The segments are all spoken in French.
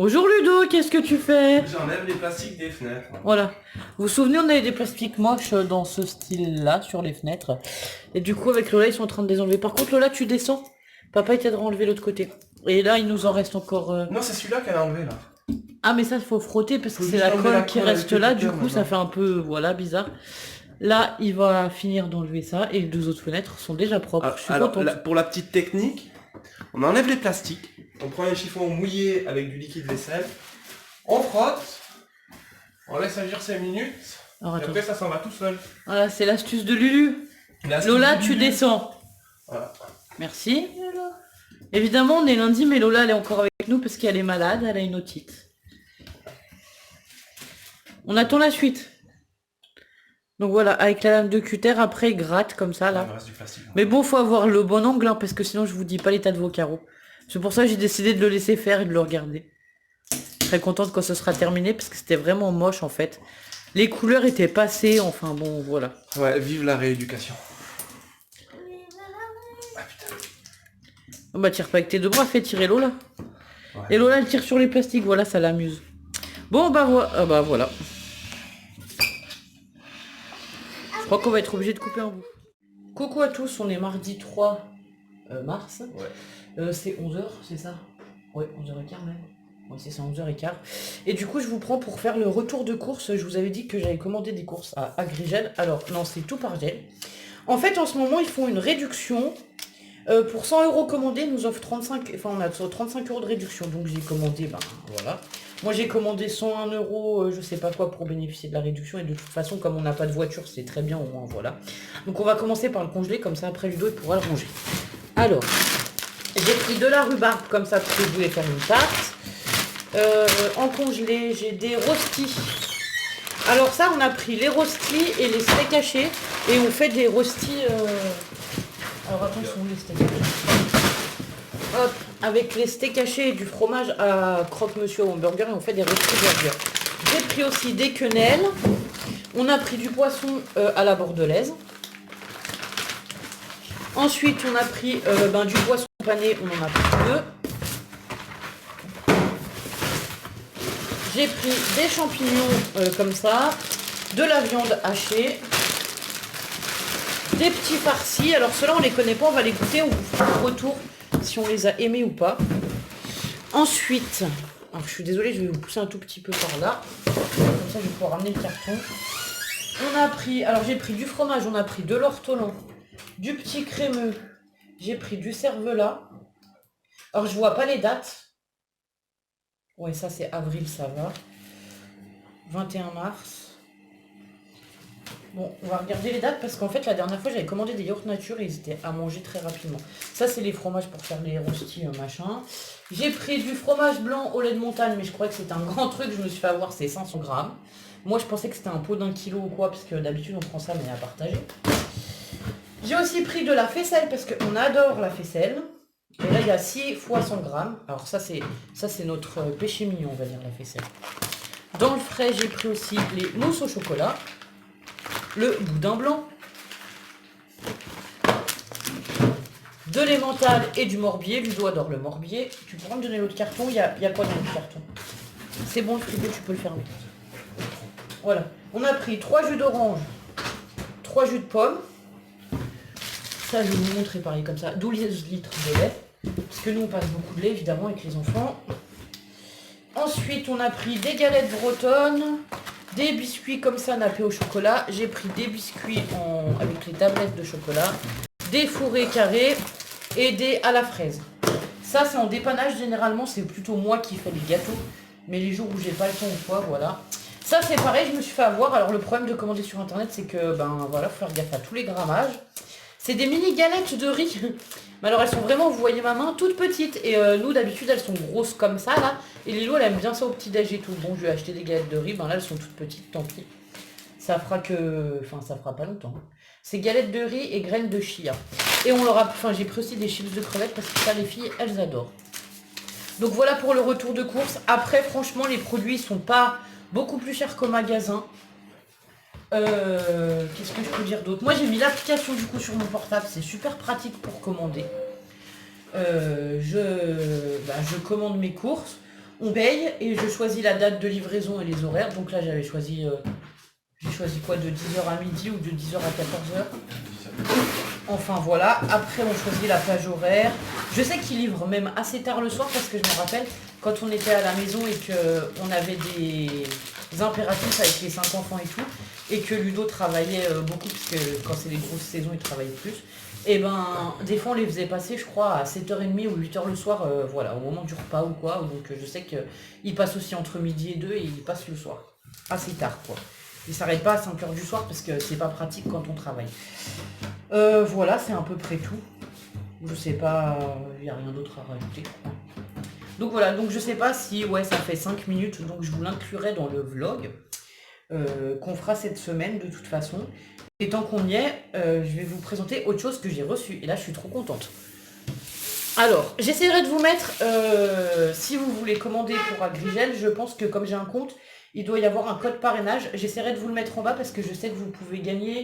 Bonjour Ludo, qu'est-ce que tu fais? J'enlève les plastiques des fenêtres. Voilà. Vous vous souvenez, on avait des plastiques moches dans ce style-là, sur les fenêtres. Et du coup, avec Lola, ils sont en train de les enlever. Par contre, Lola, tu descends. Papa, il t'aidera à enlever l'autre côté. Et là, il nous en reste encore... Non, c'est celui-là qu'elle a enlevé là. Ah, mais ça, il faut frotter parce que Faut c'est juste la enlever la colle qui colle reste avec là. le Du cutter, coup, ça maintenant. fait un peu, voilà, bizarre. Là, il va finir d'enlever ça. Et les deux autres fenêtres sont déjà propres. Je suis contente. Pour la petite technique, on enlève les plastiques. On prend un chiffon mouillé avec du liquide vaisselle. On frotte. On laisse agir 5 minutes. Alors, Et attends. après, ça s'en va tout seul. Voilà, c'est l'astuce de Lulu. L'astuce Lola, du tu Lulu. descends. Voilà. Merci. Évidemment, on est lundi, mais Lola, elle est encore avec nous parce qu'elle est malade, elle a une otite. On attend la suite. Donc voilà, avec la lame de cutter, après, gratte comme ça, Il là. me reste du plastique. Mais bon, faut avoir le bon angle, hein, parce que sinon, je vous dis pas l'état de vos carreaux. C'est pour ça que j'ai décidé de le laisser faire et de le regarder. Je serai contente quand ce sera terminé, parce que c'était vraiment moche, en fait. Les couleurs étaient passées, enfin bon, voilà. Ouais, vive la rééducation. Ah putain. Oh, bah, tire pas avec tes deux bras, fais tirer Lola. Ouais. Et Lola, elle tire sur les plastiques, voilà, ça l'amuse. Bon, bah, ah, bah voilà. Je crois qu'on va être obligé de couper un bout. Coucou à tous, on est mardi 3 mars. Ouais. C'est 11h, c'est ça? Ouais, 11h15 même. Ouais, c'est ça, 11h15. Et du coup, je vous prends pour faire le retour de course. Je vous avais dit que j'avais commandé des courses à Agrigel. Alors, non, c'est tout par gel. En fait, en ce moment, ils font une réduction. Pour 100 euros commandés, ils nous offrent 35... Enfin, on a 35 euros de réduction. Donc, j'ai commandé, ben, voilà. Moi, j'ai commandé 101 euros, je sais pas quoi, pour bénéficier de la réduction. Et de toute façon, comme on n'a pas de voiture, c'est très bien, au moins, voilà. Donc, on va commencer par le congeler. Comme ça, après, Ludo, il pourra le ranger. Alors... J'ai pris de la rhubarbe comme ça parce que je voulais faire une tarte. En congelé, j'ai des rostis. Alors ça, on a pris les rostis et les steaks hachés. Et on fait des rostis... Alors attention, les steaks hachés. Hop, avec les steaks hachés et du fromage à croque-monsieur au hamburger. Et on fait des rostis burgers. J'ai pris aussi des quenelles. On a pris du poisson à la bordelaise. Ensuite, on a pris du poisson pané, on en a pris deux. J'ai pris des champignons comme ça, de la viande hachée, des petits farcis. Alors ceux-là, on les connaît pas, on va les goûter, on vous fera un retour si on les a aimés ou pas. Ensuite, alors je suis désolée, je vais vous pousser un tout petit peu par là. Comme ça, je vais pouvoir ramener le carton. On a pris, alors j'ai pris du fromage, on a pris de l'ortolan, du petit crémeux, j'ai pris du cervelas. Alors je vois pas les dates. Ouais, ça c'est avril, ça va. 21 mars. Bon, on va regarder les dates parce qu'en fait la dernière fois j'avais commandé des yaourts nature et ils étaient à manger très rapidement. Ça c'est les fromages pour faire les rostis machin. J'ai pris du fromage blanc au lait de montagne mais je croyais que c'était un grand truc, je me suis fait avoir, c'est 500 grammes. Moi je pensais que c'était un pot d'1 kilo ou quoi parce que d'habitude on prend ça mais à partager. J'ai aussi pris de la faisselle parce qu'on adore la faisselle. Et là, il y a 6 fois 100 grammes. Alors ça, c'est notre péché mignon, on va dire, la faisselle. Dans le frais, j'ai pris aussi les mousses au chocolat. Le boudin blanc. De l'emmental et du morbier. Ludo adore le morbier. Tu pourras me donner l'autre carton? Il y a quoi dans l'autre carton? C'est bon, le frigo, tu peux le fermer. Voilà. On a pris 3 jus d'orange, 3 jus de pomme. Ça, je vais vous montrer pareil comme ça. 12 litres de lait. Parce que nous, on passe beaucoup de lait, évidemment, avec les enfants. Ensuite, on a pris des galettes bretonnes, des biscuits comme ça, nappés au chocolat. J'ai pris des biscuits avec les tablettes de chocolat, des fourrés carrés et des à la fraise. Ça, c'est en dépannage. Généralement, c'est plutôt moi qui fais les gâteaux. Mais les jours où j'ai pas le temps ou quoi, voilà. Ça, c'est pareil, je me suis fait avoir. Alors, le problème de commander sur Internet, c'est que, voilà, faut faire gaffe à tous les grammages. C'est des mini galettes de riz. Mais alors elles sont vraiment, vous voyez ma main, toutes petites. Et nous d'habitude elles sont grosses comme ça là. Et Lilo elle aime bien ça au petit déj et tout. Bon, je lui ai acheté des galettes de riz. Ben là elles sont toutes petites, tant pis. Ça fera que... Enfin ça fera pas longtemps. C'est galettes de riz et graines de chia. Et on leur a... Enfin j'ai pris aussi des chips de crevettes parce que ça les filles elles adorent. Donc voilà pour le retour de course. Après franchement les produits sont pas beaucoup plus chers qu'au magasin. Qu'est-ce que je peux dire d'autre? Moi j'ai mis l'application du coup sur mon portable, c'est super pratique pour commander. Je commande mes courses. On paye et je choisis la date de livraison et les horaires. Donc là j'avais choisi, j'ai choisi quoi, de 10h à midi ou de 10h à 14h. Enfin voilà, après on choisit la plage horaire. Je sais qu'ils livrent même assez tard le soir parce que je me rappelle quand on était à la maison et qu'on avait des impératifs avec les 5 enfants et tout, et que Ludo travaillait beaucoup, parce que quand c'est les grosses saisons il travaille plus, et ben des fois on les faisait passer je crois à 7h30 ou 8h le soir, voilà, au moment du repas ou quoi, donc je sais qu'ils passent aussi entre midi et 2 et ils passent le soir, assez tard quoi. Ils s'arrêtent pas à 5h du soir parce que c'est pas pratique quand on travaille. Voilà, c'est à peu près tout. Je sais pas, il n'y a rien d'autre à rajouter. Donc voilà, donc je sais pas si, ouais, ça fait 5 minutes, donc je vous l'inclurai dans le vlog qu'on fera cette semaine de toute façon. Et tant qu'on y est, je vais vous présenter autre chose que j'ai reçu. Et là, je suis trop contente. Alors, j'essaierai de vous mettre, si vous voulez commander pour Agrigel, je pense que comme j'ai un compte, il doit y avoir un code parrainage. J'essaierai de vous le mettre en bas parce que je sais que vous pouvez gagner,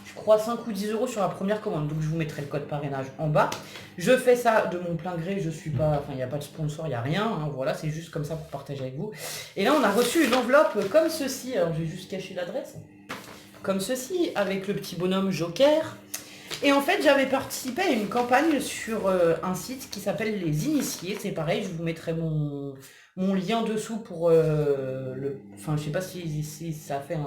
je crois, 5 ou 10 € sur la première commande. Donc je vous mettrai le code parrainage en bas. Je fais ça de mon plein gré, je suis pas, enfin il n'y a pas de sponsor, il n'y a rien. Hein, voilà, c'est juste comme ça pour partager avec vous. Et là, on a reçu une enveloppe comme ceci. Alors je vais juste cacher l'adresse. Comme ceci, avec le petit bonhomme Joker. Et en fait, j'avais participé à une campagne sur un site qui s'appelle Les Initiés. C'est pareil, je vous mettrai mon lien dessous pour Enfin, je sais pas si ça fait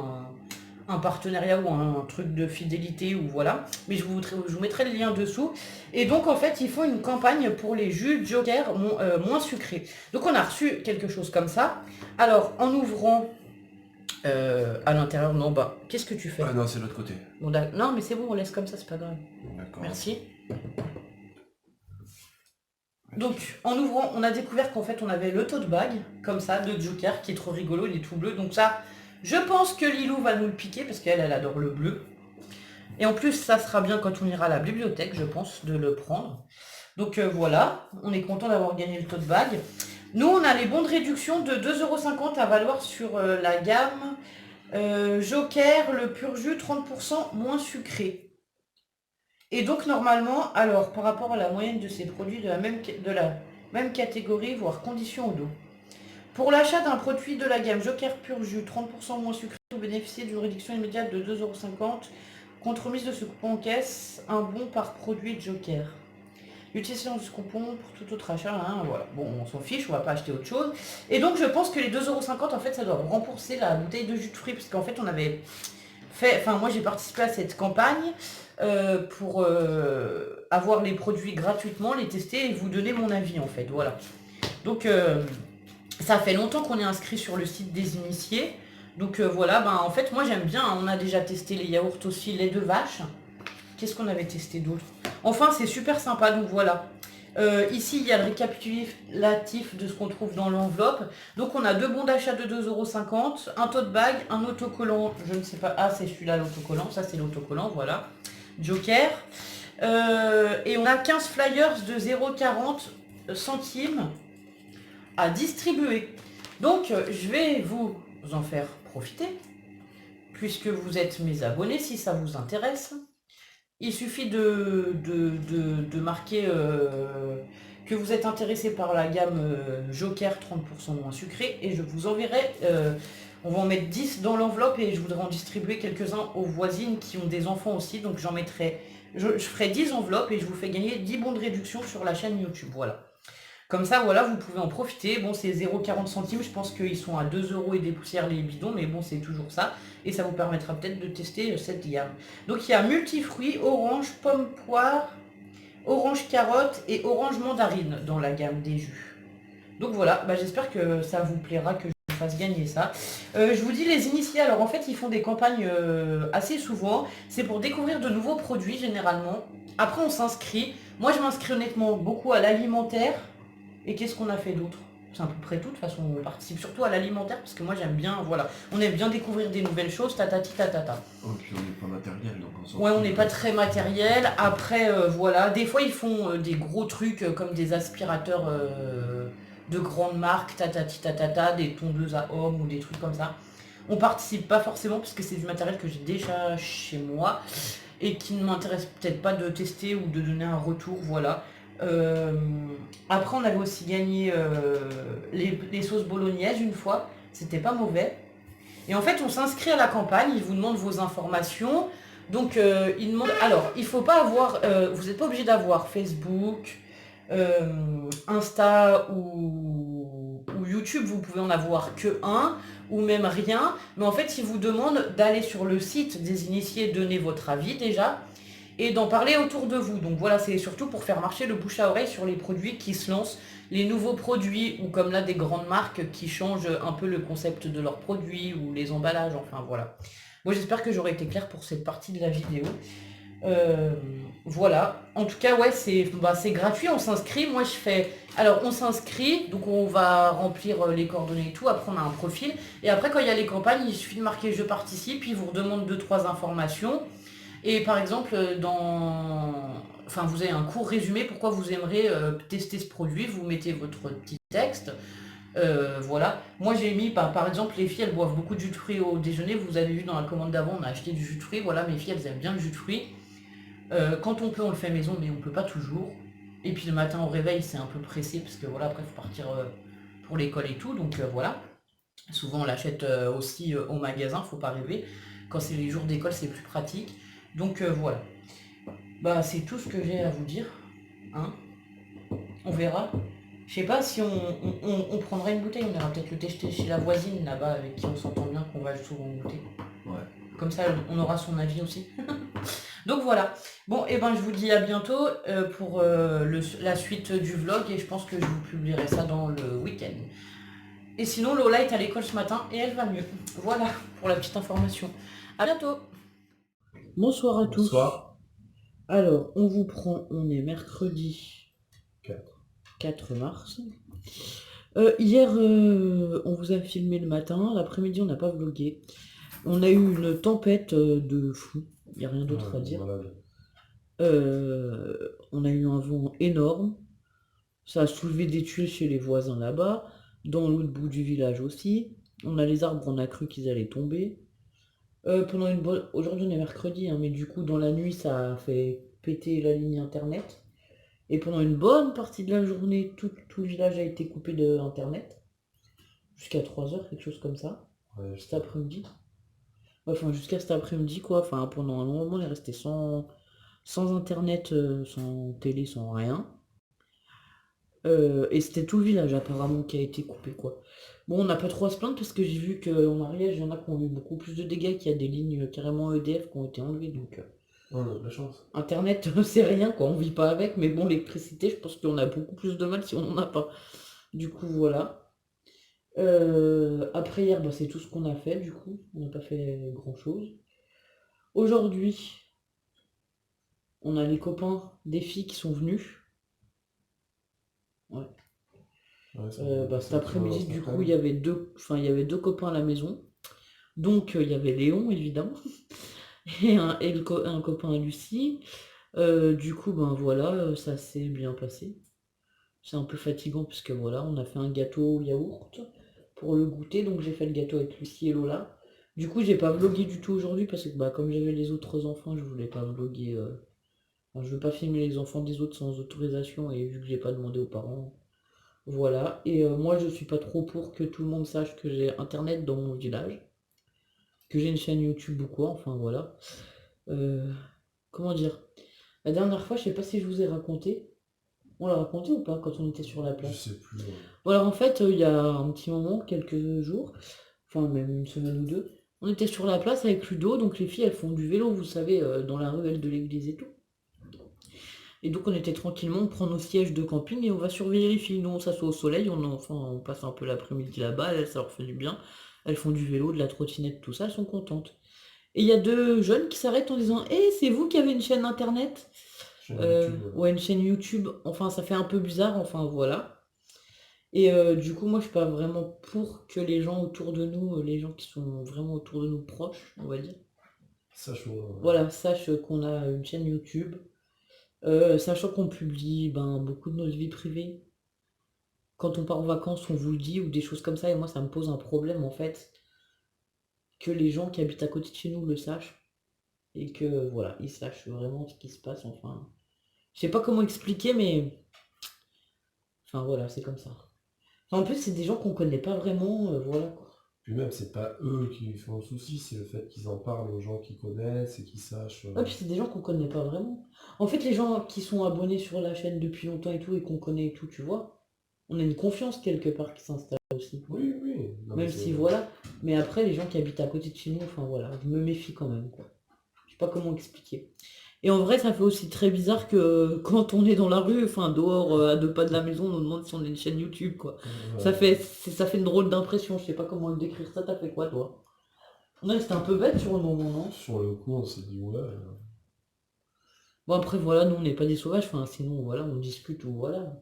un partenariat ou un truc de fidélité ou voilà. Mais je vous mettrai le lien dessous. Et donc, en fait, ils font une campagne pour les jus Joker moins sucrés. Donc, on a reçu quelque chose comme ça. Alors, en ouvrant... à l'intérieur, non, bah, qu'est-ce que tu fais? Ah non, c'est l'autre côté. Bon, non, mais c'est bon, on laisse comme ça, c'est pas grave. D'accord. Merci. Donc, en ouvrant, on a découvert qu'en fait, on avait le tote bag, comme ça, de Joker, qui est trop rigolo, il est tout bleu. Donc ça, je pense que Lilou va nous le piquer, parce qu'elle, elle adore le bleu. Et en plus, ça sera bien quand on ira à la bibliothèque, je pense, de le prendre. Donc voilà, on est content d'avoir gagné le tote bag. Nous, on a les bons de réduction de 2,50 € à valoir sur la gamme Joker, le pur jus, 30% moins sucré. Et donc normalement, alors par rapport à la moyenne de ces produits de la même catégorie, voire condition au dos. Pour l'achat d'un produit de la gamme Joker pur jus, 30% moins sucré, vous bénéficiez d'une réduction immédiate de 2,50 € contre remise de ce coupon en caisse, un bon par produit Joker. L'utilisation de ce coupon pour tout autre achat, hein, voilà. Bon, on s'en fiche, on va pas acheter autre chose. Et donc je pense que les 2,50 € en fait ça doit rembourser la bouteille de jus de fruits, parce qu'en fait on avait fait, enfin moi j'ai participé à cette campagne pour avoir les produits gratuitement, les tester et vous donner mon avis en fait, voilà. Donc ça fait longtemps qu'on est inscrit sur le site des initiés. Donc voilà, ben en fait moi j'aime bien, on a déjà testé les yaourts aussi, lait de vache. Qu'est-ce qu'on avait testé d'autre? Enfin, c'est super sympa, donc voilà. Ici, il y a le récapitulatif de ce qu'on trouve dans l'enveloppe. Donc, on a 2 bons d'achat de 2,50 €, un tote bag, un autocollant, je ne sais pas, ah, c'est celui-là l'autocollant, ça c'est l'autocollant, voilà. Joker. Et on a 15 flyers de 0,40 centimes à distribuer. Donc, je vais vous en faire profiter, puisque vous êtes mes abonnés, si ça vous intéresse. Il suffit de marquer que vous êtes intéressé par la gamme Joker 30% moins sucré et je vous enverrai, on va en mettre 10 dans l'enveloppe et je voudrais en distribuer quelques-uns aux voisines qui ont des enfants aussi, donc j'en mettrai, je ferai 10 enveloppes et je vous fais gagner 10 bons de réduction sur la chaîne YouTube, voilà. Comme ça, voilà, vous pouvez en profiter. Bon, c'est 0,40 centimes. Je pense qu'ils sont à 2 € et des poussières les bidons, mais bon, c'est toujours ça. Et ça vous permettra peut-être de tester cette gamme. Donc, il y a multifruits, orange, pomme, poire, orange, carotte et orange, mandarine dans la gamme des jus. Donc voilà, bah, j'espère que ça vous plaira que je vous fasse gagner ça. Je vous dis les initiés. Alors, en fait, ils font des campagnes assez souvent. C'est pour découvrir de nouveaux produits, généralement. Après, on s'inscrit. Moi, je m'inscris honnêtement beaucoup à l'alimentaire. Et qu'est-ce qu'on a fait d'autre? C'est à peu près tout, de toute façon on participe surtout à l'alimentaire parce que moi j'aime bien, voilà, on aime bien découvrir des nouvelles choses, tatati tatata. Oh, puis on n'est pas matériel donc on s'en Ouais, fout. on n'est pas très matériel, après voilà, des fois ils font des gros trucs comme des aspirateurs de grandes marques, tatati tatata, des tondeuses à hommes ou des trucs comme ça. On participe pas forcément parce que c'est du matériel que j'ai déjà chez moi et qui ne m'intéresse peut-être pas de tester ou de donner un retour, voilà. Euh, Après, on avait aussi gagné les sauces bolognaises une fois. C'était pas mauvais. Et en fait, on s'inscrit à la campagne, ils vous demandent vos informations. Donc, ils demandent. Alors, il faut pas avoir. Vous n'êtes pas obligé d'avoir Facebook, Insta ou YouTube. Vous pouvez en avoir que un ou même rien. Mais en fait, ils vous demandent d'aller sur le site des initiés, donner votre avis déjà et d'en parler autour de vous. Donc voilà, c'est surtout pour faire marcher le bouche à oreille sur les produits qui se lancent, les nouveaux produits, ou comme là des grandes marques qui changent un peu le concept de leurs produits ou les emballages, enfin voilà. Moi j'espère que j'aurai été claire pour cette partie de la vidéo. Euh, voilà. En tout cas, ouais, c'est gratuit, on s'inscrit. Moi je fais. Alors on s'inscrit, donc on va remplir les coordonnées et tout, après on a un profil. Et après quand il y a les campagnes, il suffit de marquer je participe, puis ils vous redemandent 2-3 informations. Et par exemple, enfin, vous avez un court résumé, pourquoi vous aimeriez tester ce produit, vous mettez votre petit texte, voilà. Moi j'ai mis, par exemple, les filles elles boivent beaucoup de jus de fruits au déjeuner, vous avez vu dans la commande d'avant, on a acheté du jus de fruits, voilà, mes filles elles aiment bien le jus de fruits. Quand on peut, on le fait maison, mais on peut pas toujours. Et puis le matin au réveil, c'est un peu pressé, parce que voilà, après il faut partir pour l'école et tout, donc voilà. Souvent on l'achète aussi au magasin, faut pas rêver. Quand c'est les jours d'école, c'est plus pratique. Donc voilà. Bah c'est tout ce que j'ai à vous dire. Hein, on verra. Je sais pas si on prendra une bouteille, on ira peut-être le tester chez la voisine là-bas avec qui on s'entend bien, qu'on va souvent goûter. Ouais. Comme ça on aura son avis aussi. Donc voilà. Bon et ben je vous dis à bientôt pour la suite du vlog et je pense que je vous publierai ça dans le week-end. Et sinon Lola est à l'école ce matin et elle va mieux. Voilà pour la petite information. À bientôt. Bonsoir à tous. Bonsoir. Alors, on vous prend, on est mercredi 4. 4 mars. Hier, on vous a filmé le matin, l'après-midi, on n'a pas vlogué. On a eu une tempête de fou, il n'y a rien d'autre à dire. On a eu un vent énorme, ça a soulevé des tuiles chez les voisins là-bas, dans l'autre bout du village aussi. On a les arbres, on a cru qu'ils allaient tomber. Aujourd'hui on est mercredi, hein, mais du coup dans la nuit ça a fait péter la ligne internet. Et pendant une bonne partie de la journée, tout le village a été coupé de internet. Jusqu'à 3 heures, quelque chose comme ça. Ouais, Cet après-midi. Enfin jusqu'à cet après-midi quoi. Enfin pendant un long moment on est resté sans internet, sans télé, sans rien. Et c'était tout le village apparemment qui a été coupé quoi. Bon on n'a pas trop à se plaindre parce que j'ai vu qu'en Ariège il y en a qui ont eu beaucoup plus de dégâts, qu'il y a des lignes carrément EDF qui ont été enlevées donc. On a de la chance. Internet c'est rien quoi, on vit pas avec, mais bon l'électricité je pense qu'on a beaucoup plus de mal si on n'en a pas. Du coup voilà. Après hier bah, c'est tout ce qu'on a fait du coup, on n'a pas fait grand chose. Aujourd'hui on a les copains des filles qui sont venus. Ouais. Ouais, Cet après-midi, du coup, il y avait deux copains à la maison. Donc, il y avait Léon, évidemment, un copain à Lucie. Du coup, ben voilà, ça s'est bien passé. C'est un peu fatigant parce que voilà, on a fait un gâteau au yaourt pour le goûter. Donc, j'ai fait le gâteau avec Lucie et Lola. Du coup, j'ai pas vlogué du tout aujourd'hui parce que bah, comme j'avais les autres enfants, je voulais pas vloguer. Enfin, je veux pas filmer les enfants des autres sans autorisation et vu que j'ai pas demandé aux parents. Voilà, et moi je suis pas trop pour que tout le monde sache que j'ai internet dans mon village, que j'ai une chaîne YouTube ou quoi, enfin voilà. Euh, Comment dire? La dernière fois, je sais pas si je vous ai raconté. On l'a raconté ou pas quand on était sur la Je place? sais plus. Voilà, en fait, il y a un petit moment, quelques jours, enfin même une semaine ou deux, on était sur la place avec Ludo, donc les filles elles font du vélo, vous savez, dans la ruelle de l'église et tout. Et donc on était tranquillement, on prend nos sièges de camping et on va surveiller les filles. Nous on s'assoit au soleil, on passe un peu l'après-midi là-bas, elles, ça leur fait du bien. Elles font du vélo, de la trottinette, tout ça, elles sont contentes. Et il y a deux jeunes qui s'arrêtent en disant «Eh, c'est vous qui avez une chaîne internet?» Ouais, une chaîne YouTube. Enfin, ça fait un peu bizarre, enfin voilà. Et du coup, moi je suis pas vraiment pour que les gens autour de nous, les gens qui sont vraiment autour de nous proches, on va dire, voilà, sachent qu'on a une chaîne YouTube. Sachant qu'on publie ben, beaucoup de notre vie privée. Quand on part en vacances, on vous le dit, ou des choses comme ça, et moi ça me pose un problème en fait, que les gens qui habitent à côté de chez nous le sachent, et que voilà, ils sachent vraiment ce qui se passe, enfin. Je sais pas comment expliquer, mais... Enfin voilà, c'est comme ça. Enfin, en plus, c'est des gens qu'on connaît pas vraiment, voilà quoi. Puis même, c'est pas eux qui font le souci, c'est le fait qu'ils en parlent aux gens qui connaissent et qui sachent. Ouais, puis c'est des gens qu'on connaît pas vraiment. En fait, les gens qui sont abonnés sur la chaîne depuis longtemps et tout, et qu'on connaît et tout, tu vois, on a une confiance quelque part qui s'installe aussi. Oui, oui. Non, mais Même si voilà. Mais après, les gens qui habitent à côté de chez nous, enfin voilà, je me méfie quand même, quoi. Je sais pas comment expliquer. Et en vrai, ça fait aussi très bizarre que quand on est dans la rue, enfin dehors, à 2 pas de la maison, on nous demande si on a une chaîne YouTube, quoi. Ça fait une drôle d'impression, je sais pas comment le décrire ça, t'as fait quoi toi? Ouais, c'était un peu bête sur le moment, non? Sur le coup, on s'est dit, ouais. Bon après voilà, nous on n'est pas des sauvages, enfin sinon voilà, on discute ou voilà.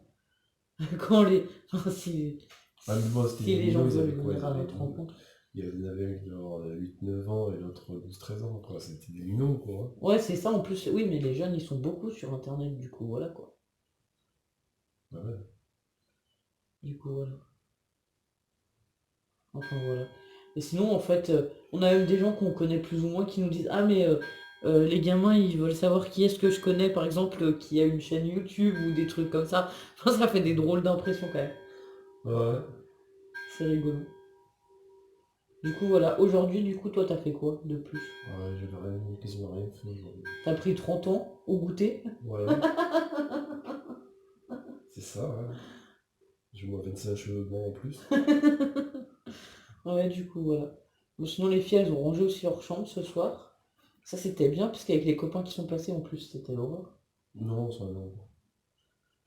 Quand les. Enfin, si Ah, mais bon, c'était si des les gens minots, ils veulent avaient quoi? venir à notre rencontre. Il y en avait un qui devait avoir 8-9 ans et l'autre 12-13 ans, quoi. C'était des minots, quoi. Ouais, c'est ça en plus, oui, mais les jeunes ils sont beaucoup sur internet, du coup voilà quoi. Ah ouais. Du coup voilà. Enfin voilà. Et sinon en fait, on a même des gens qu'on connaît plus ou moins qui nous disent ah mais les gamins ils veulent savoir qui est-ce que je connais par exemple qui a une chaîne YouTube ou des trucs comme ça. Enfin ça fait des drôles d'impressions quand même. Ouais. C'est rigolo. Du coup voilà, aujourd'hui du coup toi t'as fait quoi de plus? Ouais, j'avais quasiment rien fait aujourd'hui. T'as pris 30 ans au goûter? Ouais. C'est ça, ouais. J'ai moins 25 cheveux blancs en plus. Ouais, du coup, voilà. Bon, sinon, les filles, elles ont rangé aussi leur chambre ce soir. Ça, c'était bien, parce qu'avec les copains qui sont passés, en plus, c'était l'horreur. Non, ça non.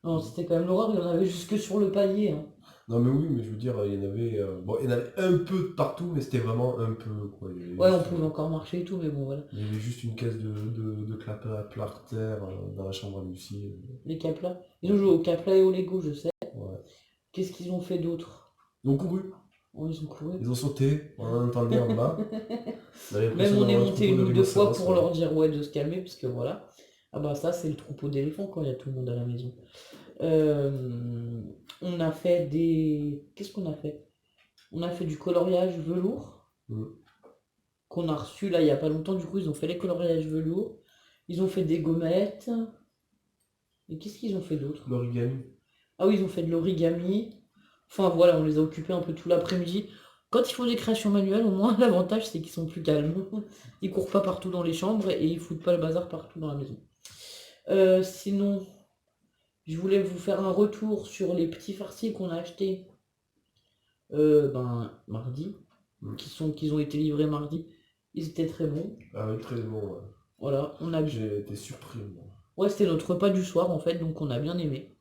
Non, c'était quand même l'horreur, il y en avait jusque sur le palier, hein. Non, mais oui, mais je veux dire, il y en avait. Bon, il y en avait un peu de partout, mais c'était vraiment un peu, quoi. Il y avait Ouais, on juste, pouvait encore marcher et tout, mais bon, voilà. il y avait juste une caisse de clapets à par terre dans la chambre à Lucie. Les caplas. Ils ont joué au capla et au Lego, je sais. Ouais. Qu'est-ce qu'ils ont fait d'autre? Ils ont couru, Oh, ils ont couru. ils ont sauté, on entendait en bas. On avait Même l'impression on est d'avoir un monté troupeau une de ou deux fois rhinocéros, pour ouais. leur dire ouais de se calmer, parce que voilà. Ah bah ça, c'est le troupeau d'éléphants quand il y a tout le monde à la maison. On a fait des... Qu'est-ce qu'on a fait? On a fait du coloriage velours Mm. qu'on a reçu là il y a pas longtemps. Du coup, ils ont fait les coloriages velours. Ils ont fait des gommettes. Et qu'est-ce qu'ils ont fait d'autre? L'origami. Ah oui, ils ont fait de l'origami. Enfin voilà, on les a occupés un peu tout l'après-midi. Quand ils font des créations manuelles, au moins l'avantage c'est qu'ils sont plus calmes. Ils courent pas partout dans les chambres et ils foutent pas le bazar partout dans la maison. Sinon, je voulais vous faire un retour sur les petits farcis qu'on a achetés mardi, Mm. qu'ils ont été livrés mardi. Ils étaient très bons. Ah oui, très bon, ouais. Voilà, on a J'ai été surpris, moi. Ouais, c'était notre repas du soir en fait, donc on a bien aimé.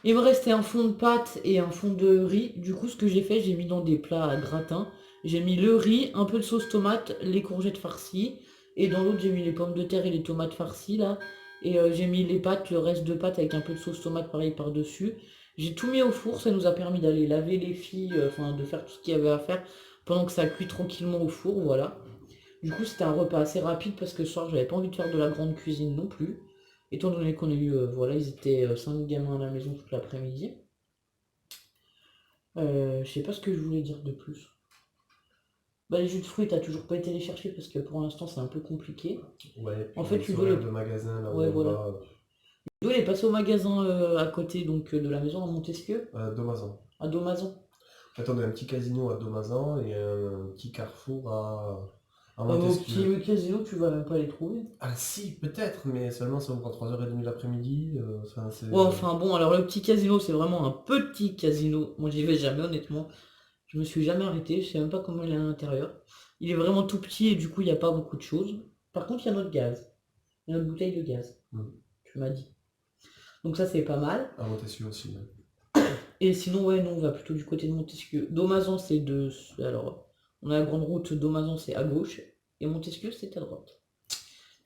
Il me restait un fond de pâte et un fond de riz. Du coup, ce que j'ai fait, j'ai mis dans des plats à gratin. J'ai mis le riz, un peu de sauce tomate, les courgettes farcies. Et dans l'autre, j'ai mis les pommes de terre et les tomates farcies là. Et j'ai mis les pâtes, le reste de pâtes avec un peu de sauce tomate pareil par-dessus. J'ai tout mis au four, ça nous a permis d'aller laver les filles, enfin de faire tout ce qu'il y avait à faire pendant que ça cuit tranquillement au four, voilà. Du coup, c'était un repas assez rapide parce que ce soir, j'avais pas envie de faire de la grande cuisine non plus. Étant donné qu'on a eu, voilà, ils étaient 5 gamins à la maison toute l'après-midi. Je sais pas ce que je voulais dire de plus. Bah, les jus de fruits, t'as toujours pas été les chercher parce que pour l'instant, c'est un peu compliqué. Ouais, En fait, les Ludo, horaires de magasin, là où Ouais, on voilà. va, Ludo, il est passé au magasin à côté donc de la maison à Montesquieu, Domazan. à Domazan. En fait, on a un petit casino à Domazan et un petit carrefour à Au Montesquieu. petit casino, tu vas même pas les trouver. Ah si, peut-être, mais seulement ça ouvre à 3h30 l'après-midi. Enfin, c'est... Ouais, enfin bon, alors le petit casino, c'est vraiment un petit casino. Moi, j'y vais jamais, honnêtement. Je me suis jamais arrêté, je sais même pas comment il est à l'intérieur. Il est vraiment tout petit et du coup, il n'y a pas beaucoup de choses. Par contre, il y a notre gaz. Il y a notre bouteille de gaz. Mm. Tu m'as dit. Donc ça, c'est pas mal. À Montesquieu aussi. Ouais. Et sinon, ouais, nous, on va plutôt du côté de Montesquieu. Domazan, c'est de... Alors, on a la grande route, Domazan, c'est à gauche. Et Montesquieu, c'est à droite.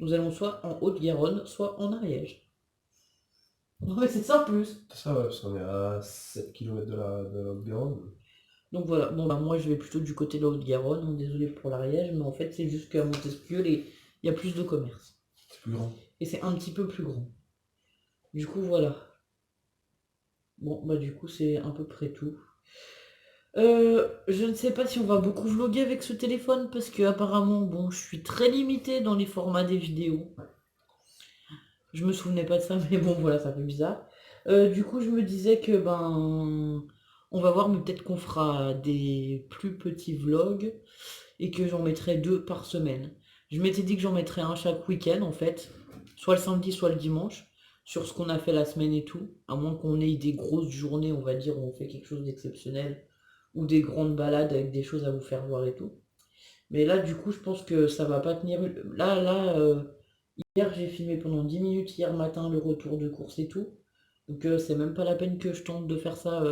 Nous allons soit en Haute-Garonne, soit en Ariège. Ouais, c'est ça en plus. C'est ça, ouais, parce qu'on est à 7 km de la Haute-Garonne. Donc voilà, bon bah moi je vais plutôt du côté de la Haute-Garonne, donc désolé pour l'Ariège, mais en fait c'est juste qu'à Montesquieu, il y a plus de commerce. C'est plus grand. Et c'est un petit peu plus grand. Du coup voilà. Bon bah du coup c'est à peu près tout. Je ne sais pas si on va beaucoup vlogger avec ce téléphone, parce que apparemment bon je suis très limitée dans les formats des vidéos. Je me souvenais pas de ça, mais bon, voilà, ça fait bizarre. Du coup, je me disais que, on va voir, mais peut-être qu'on fera des plus petits vlogs et que j'en mettrai 2 par semaine. Je m'étais dit que j'en mettrais un chaque week-end, en fait, soit le samedi, soit le dimanche, sur ce qu'on a fait la semaine et tout, à moins qu'on ait des grosses journées, on va dire, où on fait quelque chose d'exceptionnel, ou des grandes balades avec des choses à vous faire voir et tout. Mais là, du coup, je pense que ça va pas tenir. Hier, j'ai filmé pendant 10 minutes hier matin le retour de course et tout. Donc, c'est même pas la peine que je tente de faire ça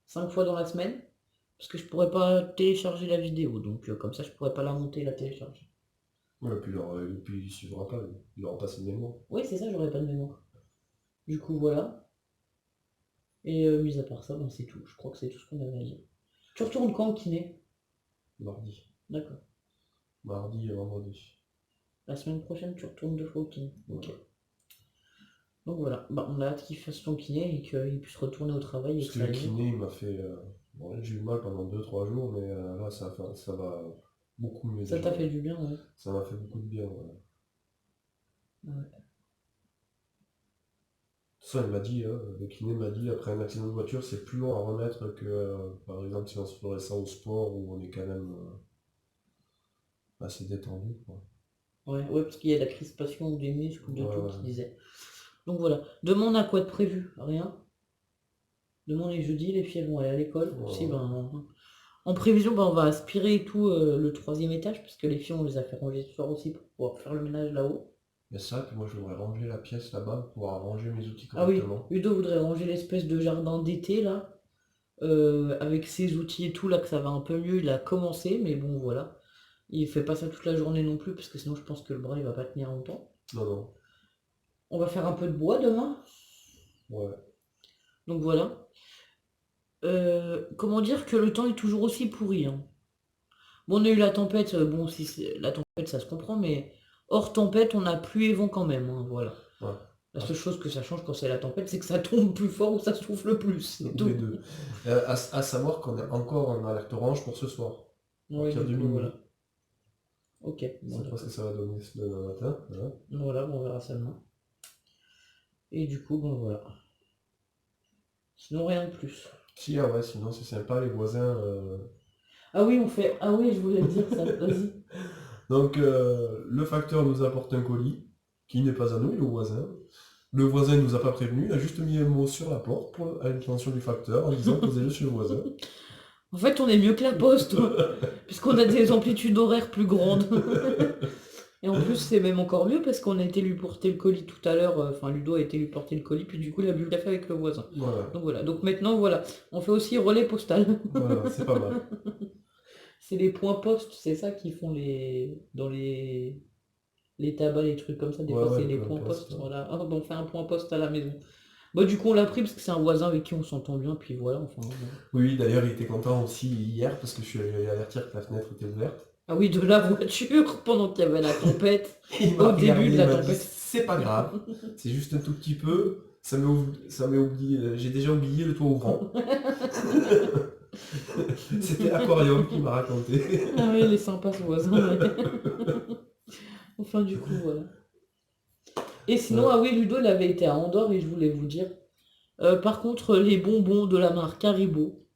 5 fois dans la semaine. Parce que je pourrais pas télécharger la vidéo. Donc, comme ça, je pourrais pas la monter et la télécharger. Ouais, puis il suivra pas, il aura pas ses mémoires. Oui, c'est ça, j'aurais pas de mémoire. Du coup, voilà. Et mis à part ça, c'est tout. Je crois que c'est tout ce qu'on avait à dire. Tu retournes quand au kiné? Mardi. D'accord. Mardi et vendredi. La semaine prochaine, tu retournes 2 fois au kiné. Ok. Voilà. Donc voilà, on a hâte qu'il fasse son kiné et qu'il puisse retourner au travail. Parce que le kiné, il m'a fait... bon, j'ai eu mal pendant 2-3 jours, mais là, ça va beaucoup mieux. Ça déjà. t'a fait du bien, ouais. Ça m'a fait beaucoup de bien, ouais. Ouais. Ça, il m'a dit, le kiné m'a dit, après un accident de voiture, c'est plus long à remettre que, par exemple, si on se ferait ça au sport, où on est quand même assez détendu, quoi. Ouais, parce qu'il y a la crispation des muscles, de tout Ouais. qui disait. Donc voilà. Demain, on a quoi de prévu? Rien. Demain, on est jeudi, les filles elles vont aller à l'école. Ouais. Si, en prévision, on va aspirer et tout le 3e étage, parce que les filles, on les a fait ranger ce soir aussi pour pouvoir faire le ménage là-haut. Mais ça, puis moi, je voudrais ranger la pièce là-bas pour pouvoir ranger mes outils Ah oui, correctement. Ludo voudrait ranger l'espèce de jardin d'été là, avec ses outils et tout, là, que ça va un peu mieux. Il a commencé, mais bon, voilà. Il fait pas ça toute la journée non plus, parce que sinon, je pense que le bras, il va pas tenir longtemps. Non, non. On va faire un peu de bois demain. Ouais. Donc voilà. Comment dire que le temps est toujours aussi pourri, hein. Bon, on a eu la tempête, bon, si c'est la tempête, ça se comprend, mais hors tempête, on a pluie et vent quand même, hein, voilà. Ouais. La seule chose que ça change quand c'est la tempête, c'est que ça tombe plus fort ou ça souffle plus, c'est tout. Les deux. À savoir qu'on est encore en alerte orange pour ce soir. Ouais, partir du de coup, minuit. voilà. Ok, Je bon, sais pas ce que ça va donner demain matin. Hein. voilà, on verra ça demain. Et du coup, bon, voilà. Sinon, rien de plus. Si, ah ouais, sinon c'est sympa, les voisins. Ah oui, ah oui, je voulais le dire ça, vas-y. Donc, le facteur nous apporte un colis, qui n'est pas à nous, il est au voisin. Le voisin ne nous a pas prévenu, il a juste mis un mot sur la porte à l'intention du facteur en disant posez-le chez le voisin. En fait, on est mieux que la poste, puisqu'on a des amplitudes horaires plus grandes. Et en plus, c'est même encore mieux parce qu'on a été lui porter le colis tout à l'heure. Enfin, Ludo a été lui porter le colis, puis du coup, il a bu le café avec le voisin. Voilà, Donc voilà. Donc maintenant, voilà. On fait aussi relais postal. voilà, c'est pas mal. C'est les points postes, c'est ça qu'ils font dans les tabacs, les trucs comme ça. Des Ouais, fois, ouais, c'est les le points poste, postes. ouais. Voilà. Ah, on fait un point poste à la maison. Bah, du coup, on l'a pris parce que c'est un voisin avec qui on s'entend bien, puis voilà. Enfin, voilà. Oui, d'ailleurs, il était content aussi hier parce que je suis allé avertir que la fenêtre était ouverte. Ah oui, de la voiture pendant qu'il y avait la tempête. Il m'a Au début regardé, de il la m'a dit, tempête. c'est pas grave, c'est juste un tout petit peu, ça m'est oublié, j'ai déjà oublié le toit ouvrant. C'était l'aquarium qui m'a raconté. Ah oui, il est sympa ce voisin. Ouais. Enfin, du coup, voilà. Et sinon, Ouais. ah oui, Ludo, il avait été à Andorre et je voulais vous dire. Par contre, les bonbons de la marque Haribo,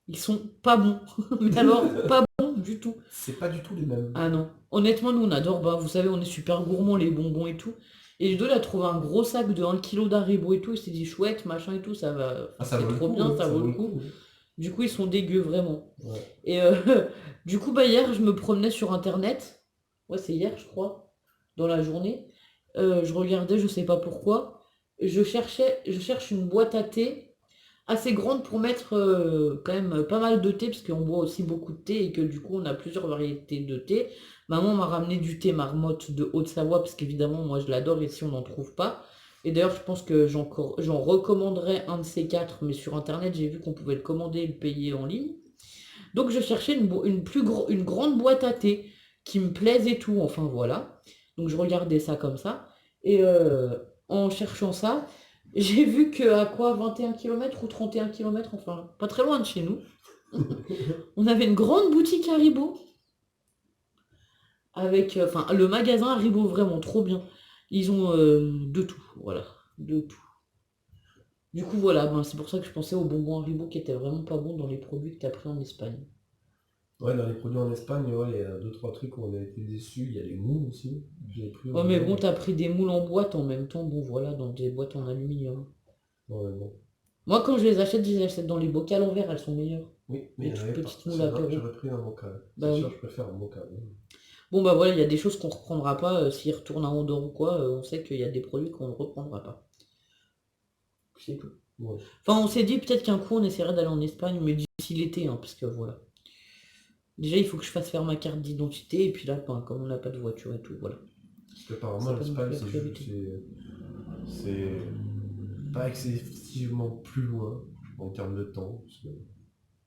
ils sont pas bons. Mais alors, pas bons du tout. C'est pas du tout les mêmes. Ah non. Honnêtement, nous, on adore. Vous savez, on est super gourmands, les bonbons et tout. Et Ludo, il a trouvé un gros sac de 1 kg d'Haribo et tout. Il s'est dit, chouette, machin et tout, ça va. Ah, ça c'est vaut le trop coup, bien, hein, ça vaut le coup. Du coup, ils sont dégueux, vraiment. Ouais. Et du coup, hier, je me promenais sur Internet. Ouais, c'est hier, je crois, dans la journée. Je regardais, je sais pas pourquoi. Je cherche une boîte à thé assez grande pour mettre quand même pas mal de thé, parce qu'on boit aussi beaucoup de thé et que du coup, on a plusieurs variétés de thé. Maman m'a ramené du thé marmotte de Haute-Savoie, parce qu'évidemment, moi, je l'adore, ici, on n'en trouve pas. Et d'ailleurs, je pense que j'en recommanderais un de ces 4, mais sur Internet, j'ai vu qu'on pouvait le commander et le payer en ligne. Donc, je cherchais une grande boîte à thé qui me plaise et tout, enfin voilà. Donc, je regardais ça comme ça. Et en cherchant ça, j'ai vu que à quoi, 21 km ou 31 km, enfin, pas très loin de chez nous, on avait une grande boutique Haribo. Avec, le magasin Haribo, vraiment trop bien. Ils ont de tout, voilà, de tout. Du coup, voilà, ben, c'est pour ça que je pensais aux bonbons Haribo qui étaient vraiment pas bons dans les produits que tu as pris en Espagne. Ouais, dans les produits en Espagne, ouais, il y a 2-3 trucs où on a été déçus. Il y a les moules aussi. J'ai pris Ouais, mais bon, t'as pris des moules en boîte en même temps, bon, voilà, dans des boîtes en aluminium. Ouais, bon. Moi, quand je les achète dans les bocals en verre, elles sont meilleures. Oui, mais Les il y en toutes avait pas. petites moules Sinon, apéro. j'aurais pris un bocal. Bah C'est oui. sûr, je préfère un bocal. Bon, bah voilà, il y a des choses qu'on reprendra pas. S'ils retournent à Andorre ou quoi, on sait qu'il y a des produits qu'on ne reprendra pas. C'est tout. Ouais. Enfin, on s'est dit peut-être qu'un coup, on essaierait d'aller en Espagne, mais d'ici l'été, hein, parce que voilà. Déjà, il faut que je fasse faire ma carte d'identité, et puis là, ben, comme on n'a pas de voiture et tout, voilà. Parce qu'apparemment, C'est pas l'Espagne, non plus la c'est priorité. c'est pas excessivement plus loin en termes de temps. Parce que...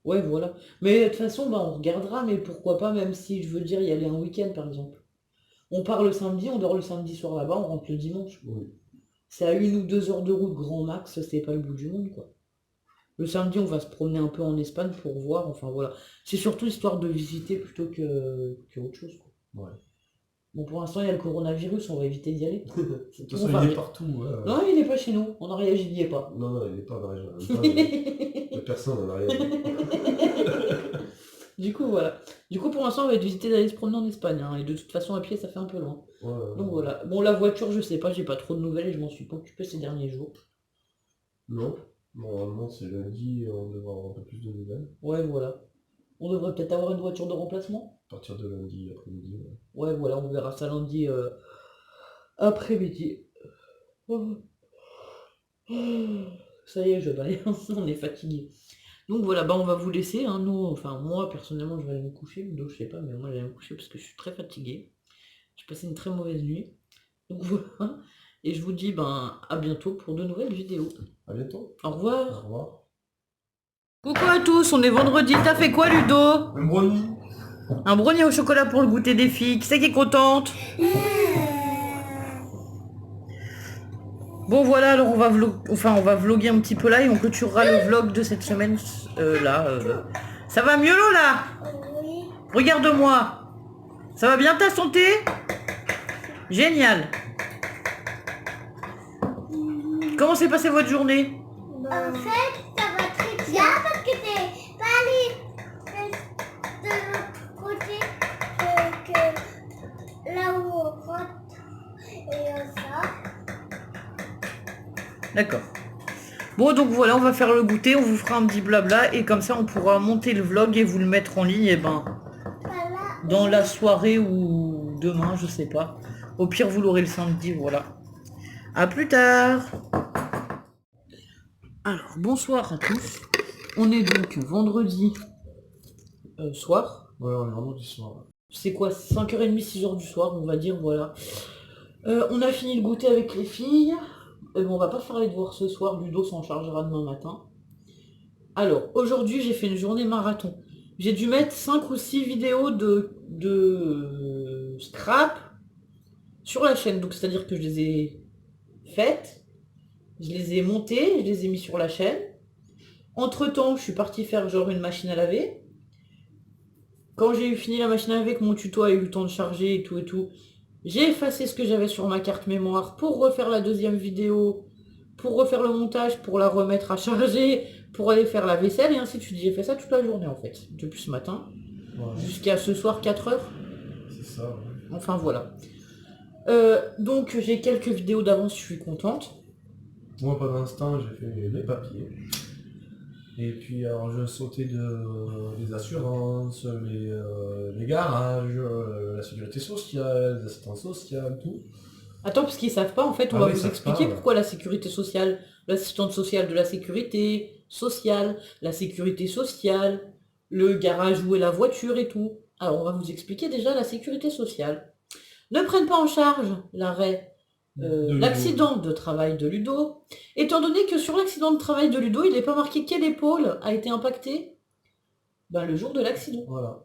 Ouais, voilà. Mais de toute façon, bah, on regardera, mais pourquoi pas, même si je veux dire y aller un week-end, par exemple. On part le samedi, on dort le samedi soir là-bas, on rentre le dimanche. Oui. C'est à 1 ou 2 heures de route grand max, c'est pas le bout du monde, quoi. Le samedi, on va se promener un peu en Espagne pour voir, enfin voilà. C'est surtout histoire de visiter plutôt que autre chose, quoi. Ouais. Bon, pour l'instant, il y a le coronavirus, on va éviter d'y aller. De toute On façon, va il est rien. partout. Non, il n'est pas chez nous, en Ariège, il n'y est pas. Non, non, il n'est pas dans la région. Il n'y a personne en arrière. Du coup, voilà. Du coup, pour l'instant, on va éviter d'aller se promener en Espagne, hein, et de toute façon, à pied, ça fait un peu loin. Ouais, Donc voilà. Bon, la voiture, je sais pas, j'ai pas trop de nouvelles et je m'en suis pas occupé ces derniers jours. non. Normalement, c'est lundi, on devrait avoir un peu plus de nouvelles. Ouais, voilà. On devrait peut-être avoir une voiture de remplacement. À partir de lundi après-midi. Ouais. Ouais, voilà, on verra ça lundi après-midi. Oh. Ça y est, je vais on est fatigué. Donc voilà, bah on va vous laisser, hein, nous, enfin moi personnellement je vais aller me coucher, donc je sais pas, mais moi je vais aller me coucher parce que je suis très fatigué. J'ai passé une très mauvaise nuit. Donc voilà. Et je vous dis ben à bientôt pour de nouvelles vidéos. À bientôt. Au Au revoir. revoir. Coucou à tous, on est vendredi, t'as fait quoi Ludo? Un brownie. Un brownie au chocolat pour le goûter des filles, qui c'est qui est contente? Bon voilà, alors on va vloguer un petit peu là et on clôturera le vlog de cette semaine là. Ça va mieux Lola? Oui. Regarde-moi. Ça va bien ta santé? Génial. Comment s'est passée votre journée? En fait, ça va très bien parce que t'es pas allé de l'autre côté que là où on rentre et ça. D'accord. Bon donc voilà, on va faire le goûter, on vous fera un petit blabla et comme ça on pourra monter le vlog et vous le mettre en ligne Voilà. dans la soirée ou demain, je sais pas. Au pire vous l'aurez le samedi, voilà. À plus tard. Alors bonsoir à tous. On est donc vendredi soir. Ouais, on est vendredi soir. C'est quoi, 5h30, 6h du soir, on va dire, voilà. On a fini le goûter avec les filles. On va pas faire les devoirs ce soir, Ludo s'en chargera demain matin. Alors, aujourd'hui, j'ai fait une journée marathon. J'ai dû mettre 5 ou 6 vidéos de scrap sur la chaîne. Donc, c'est-à-dire que je les ai faites, je les ai montées, je les ai mis sur la chaîne. Entre-temps, je suis partie faire genre une machine à laver. Quand j'ai eu fini la machine à laver, que mon tuto a eu le temps de charger et tout, j'ai effacé ce que j'avais sur ma carte mémoire pour refaire la deuxième vidéo, pour refaire le montage, pour la remettre à charger, pour aller faire la vaisselle et ainsi de suite. J'ai fait ça toute la journée en fait, depuis ce matin Ouais, jusqu'à ce soir 4h. c'est ça. Ouais. Enfin voilà. Donc j'ai quelques vidéos d'avance, je suis contente. Moi, pendant l'instant, j'ai fait les papiers. Et puis, alors, je sautais les assurances, les garages, la sécurité sociale, l'assistance sociale, tout. Attends, parce qu'ils savent pas, en fait, on Ah va oui, vous ça expliquer parle. pourquoi la sécurité sociale, l'assistante sociale de la sécurité sociale, la sécurité sociale, le garage où est la voiture et tout. Alors, on va vous expliquer déjà la sécurité sociale. Ne prennent pas en charge l'arrêt, De l'accident de travail de Ludo, étant donné que sur l'accident de travail de Ludo, il n'est pas marqué quelle épaule a été impactée le jour de l'accident. Voilà.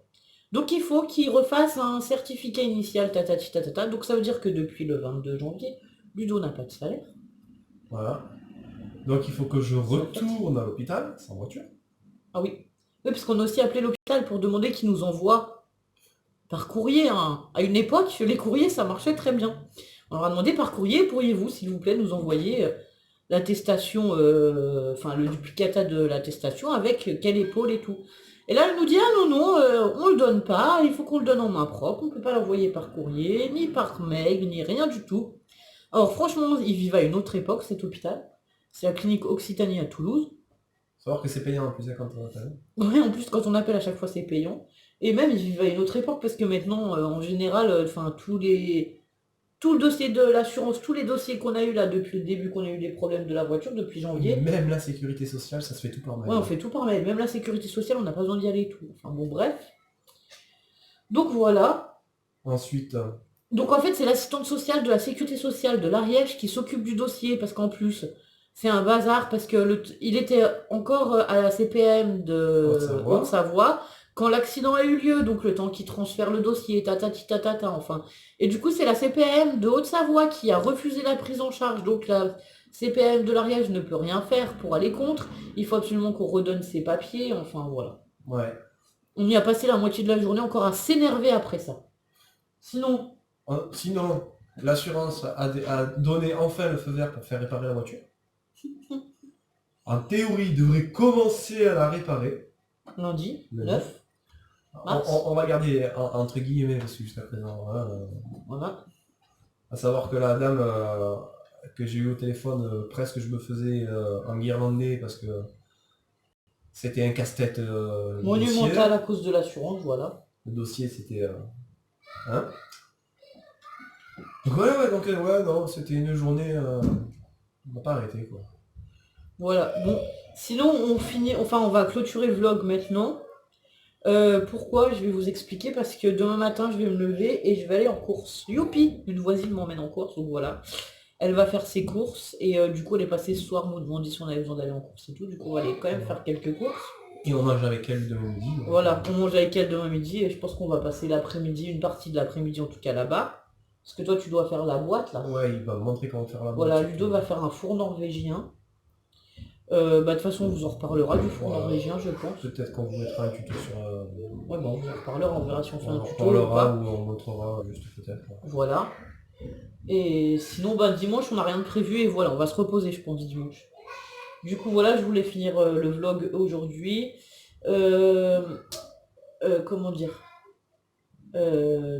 Donc il faut qu'il refasse un certificat initial, tatati tatata. Donc ça veut dire que depuis le 22 janvier, Ludo n'a pas de salaire. Voilà. Donc, il faut que je retourne à l'hôpital, sans voiture. Ah oui. Oui, parce qu'on a aussi appelé l'hôpital pour demander qu'ils nous envoient par courrier. Hein. À une époque, les courriers, ça marchait très bien. On leur a demandé par courrier, pourriez-vous, s'il vous plaît, nous envoyer l'attestation, enfin le duplicata de l'attestation avec quelle épaule et tout. Et là, elle nous dit, ah non, non, on le donne pas, il faut qu'on le donne en main propre, on peut pas l'envoyer par courrier, ni par mail, ni rien du tout. Alors franchement, ils vivent à une autre époque, cet hôpital. C'est la clinique Occitanie à Toulouse. Savoir que c'est payant en plus quand on appelle. Ouais, en plus, quand on appelle à chaque fois, c'est payant. Et même, ils vivent à une autre époque, parce que maintenant, en général, enfin, tout le dossier de l'assurance, tous les dossiers qu'on a eu là depuis le début, qu'on a eu des problèmes de la voiture depuis janvier. Même la sécurité sociale, ça se fait tout par mail. Ouais, on fait tout par mail. Même la sécurité sociale, on n'a pas besoin d'y aller et tout. Enfin bon, bref. Donc voilà. Ensuite, Donc en fait, c'est l'assistante sociale de la sécurité sociale de l'Ariège qui s'occupe du dossier, parce qu'en plus, c'est un bazar, parce que il était encore à la CPM de Haute-Savoie. Haute-Savoie quand l'accident a eu lieu, donc le temps qu'il transfère le dossier, enfin. Et du coup, c'est la CPM de Haute-Savoie qui a refusé la prise en charge, donc la CPM de l'Ariège ne peut rien faire pour aller contre. Il faut absolument qu'on redonne ses papiers, enfin voilà. ouais. On y a passé la moitié de la journée encore à s'énerver après ça. Sinon, Sinon, l'assurance a donné enfin le feu vert pour faire réparer la voiture. En théorie, il devrait commencer à la réparer. lundi, Le 9, mars. On va garder entre guillemets, parce que jusqu'à présent, Voilà. à savoir que la dame que j'ai eu au téléphone, presque je me faisais enguirlander parce que c'était un casse-tête. Le Monumental à cause de l'assurance, voilà. Le dossier, c'était... Hein. Donc ouais, donc ouais, non, c'était une journée... on n'a pas arrêté, quoi. Voilà. Bon, sinon on va clôturer le vlog maintenant. Pourquoi? Je vais vous expliquer, parce que demain matin je vais me lever et je vais aller en course. Youpi! Une voisine m'emmène en course, donc voilà. Elle va faire ses courses et du coup elle est passée ce soir nous demander si on avait besoin d'aller en course et tout. Du coup on va aller quand même faire quelques courses. Et on mange avec elle demain midi. Donc, Voilà, on mange avec elle demain midi et je pense qu'on va passer l'après-midi, une partie de l'après-midi en tout cas là-bas. Parce que toi tu dois faire la boîte là. Ouais, il va me montrer comment faire la Voilà, boîte. Ludo va faire un four norvégien. De toute façon on vous en reparlera du four Voilà. norvégien je pense. Peut-être qu'on vous mettra un tuto sur... Ouais bon on vous en reparlera, on verra si on fait un on en tuto ou reparlera pas. ou on montrera juste peut-être. Voilà. Et sinon dimanche on n'a rien de prévu et voilà, on va se reposer je pense dimanche. Du coup voilà, je voulais finir le vlog aujourd'hui. Comment dire,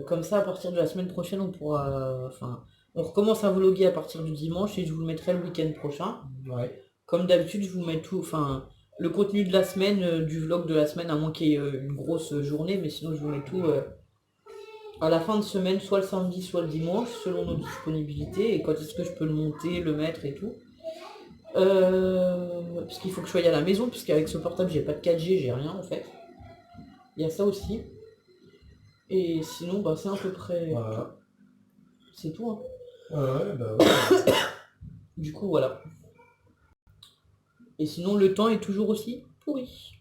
comme ça à partir de la semaine prochaine on pourra, enfin on recommence à vlogger à partir du dimanche et je vous le mettrai le week-end prochain. Ouais. Comme d'habitude je vous mets tout, enfin le contenu de la semaine, du vlog de la semaine, à moins qu'il y ait une grosse journée, mais sinon je vous mets tout à la fin de semaine, soit le samedi soit le dimanche selon nos disponibilités et quand est-ce que je peux le monter, le mettre et tout. Parce qu'il faut que je sois à la maison, puisqu'avec ce portable j'ai pas de 4G, j'ai rien en fait. Il y a ça aussi. Et sinon bah c'est à peu près Voilà. tout. C'est tout hein. Ouais, bah ouais. Du coup voilà. Et sinon le temps est toujours aussi pourri.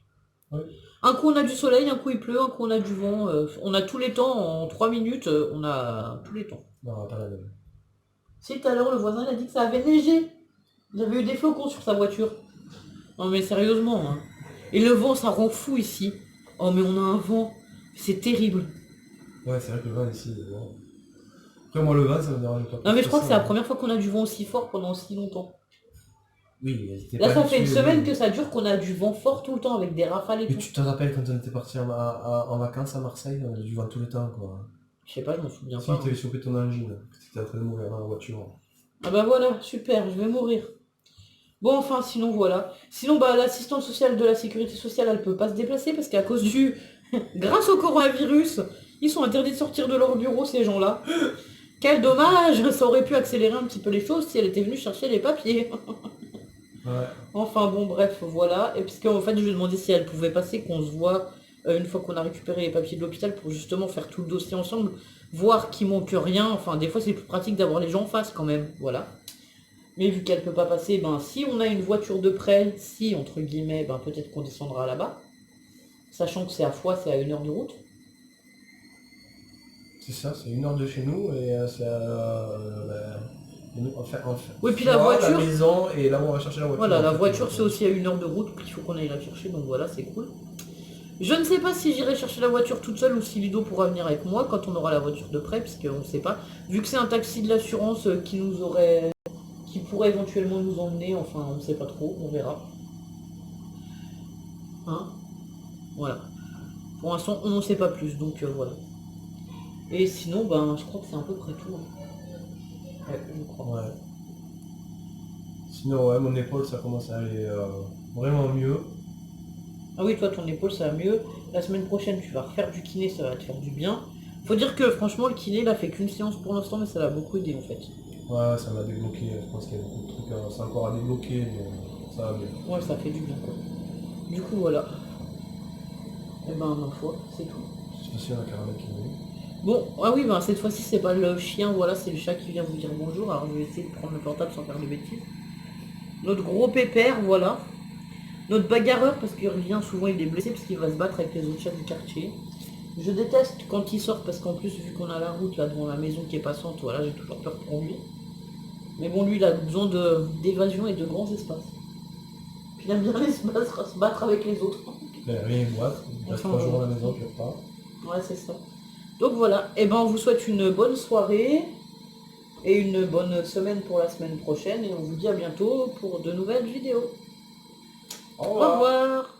Ouais. Un coup on a du soleil, un coup il pleut, un coup on a du vent. On a tous les temps en 3 minutes, on a tous les temps. Non, pas la même. Si tout à l'heure le voisin il a dit que ça avait neigé. J'avais eu des flocons sur sa voiture. Non mais sérieusement hein. Et le vent ça rend fou ici. Oh mais on a un vent. C'est terrible. Ouais, c'est vrai que le vent ici, bon. Après moi le vent ça me dérange pas. Non mais je crois que c'est la ça. première fois qu'on a du vent aussi fort pendant aussi longtemps. Oui, c'était Là pas ça fait une habitué, semaine oui. que ça dure, qu'on a du vent fort tout le temps avec des rafales et Mais tout. tu te rappelles quand on était parti en vacances à Marseille, on a du vent tout le temps quoi. Je sais pas, je m'en souviens Si pas. t'avais chopé ton angine, que t'étais en train de mourir dans la voiture. Ah bah voilà, super, je vais mourir. Bon enfin sinon voilà. Sinon bah l'assistante sociale de la sécurité sociale elle peut pas se déplacer parce qu'à cause du... Grâce au coronavirus, ils sont interdits de sortir de leur bureau ces gens-là. Quel dommage, ça aurait pu accélérer un petit peu les choses si elle était venue chercher les papiers. Ouais. Enfin bon bref voilà. Et parce qu'en fait je lui ai demandé si elle pouvait passer, qu'on se voit une fois qu'on a récupéré les papiers de l'hôpital pour justement faire tout le dossier ensemble, voir qu'il manque rien. Enfin des fois c'est plus pratique d'avoir les gens en face quand même, voilà. Mais vu qu'elle peut pas passer, ben si on a une voiture de près, si entre guillemets, ben peut-être qu'on descendra là-bas. Sachant que c'est à Foix, c'est à 1 heure de route. C'est ça, c'est 1 heure de chez nous et c'est enfin, Oui, puis la Foix, voiture... la maison et là où on va chercher la voiture. Voilà, en la fait, voiture c'est aussi à 1 heure de route, donc il faut qu'on aille la chercher, donc voilà, c'est cool. Je ne sais pas si j'irai chercher la voiture toute seule ou si Ludo pourra venir avec moi quand on aura la voiture de près, puisqu'on ne sait pas. Vu que c'est un taxi de l'assurance qui pourrait éventuellement nous emmener, enfin on ne sait pas trop, on verra. Hein? Voilà. Pour l'instant on n'en sait pas plus, donc voilà. Et sinon, ben je crois que c'est à peu près tout. Hein. Ouais, je crois. Ouais. Sinon, ouais, mon épaule, ça commence à aller vraiment mieux. Ah oui, toi ton épaule ça va mieux. La semaine prochaine tu vas refaire du kiné, ça va te faire du bien. Faut dire que franchement le kiné il a fait qu'une séance pour l'instant mais ça l'a beaucoup aidé en fait. Ouais, ça m'a débloqué. Je pense qu'il y a beaucoup de trucs. C'est encore à débloquer, mais ça va mieux. Ouais ça fait du bien quoi. Du coup voilà. Et ben ma foi, c'est tout. Cette fois-ci, on a Caramel qui est venu. Bon, ah oui ben cette fois-ci c'est pas le chien, voilà c'est le chat qui vient vous dire bonjour. Alors je vais essayer de prendre le portable sans faire de bêtises. Notre gros pépère, voilà. Notre bagarreur, parce qu'il revient souvent, il est blessé parce qu'il va se battre avec les autres chats du quartier. Je déteste quand il sort parce qu'en plus, vu qu'on a la route là devant la maison qui est passante, voilà, j'ai toujours peur pour lui. Mais bon, lui, il a besoin d'évasion et de grands espaces. Puis il aime bien l'espace, se battre avec les autres. Mais rien, il boite. Il reste 3 jours à la maison, tu repars. Ouais, c'est ça. Donc voilà, et ben on vous souhaite une bonne soirée et une bonne semaine pour la semaine prochaine et on vous dit à bientôt pour de nouvelles vidéos. Au Au revoir. revoir.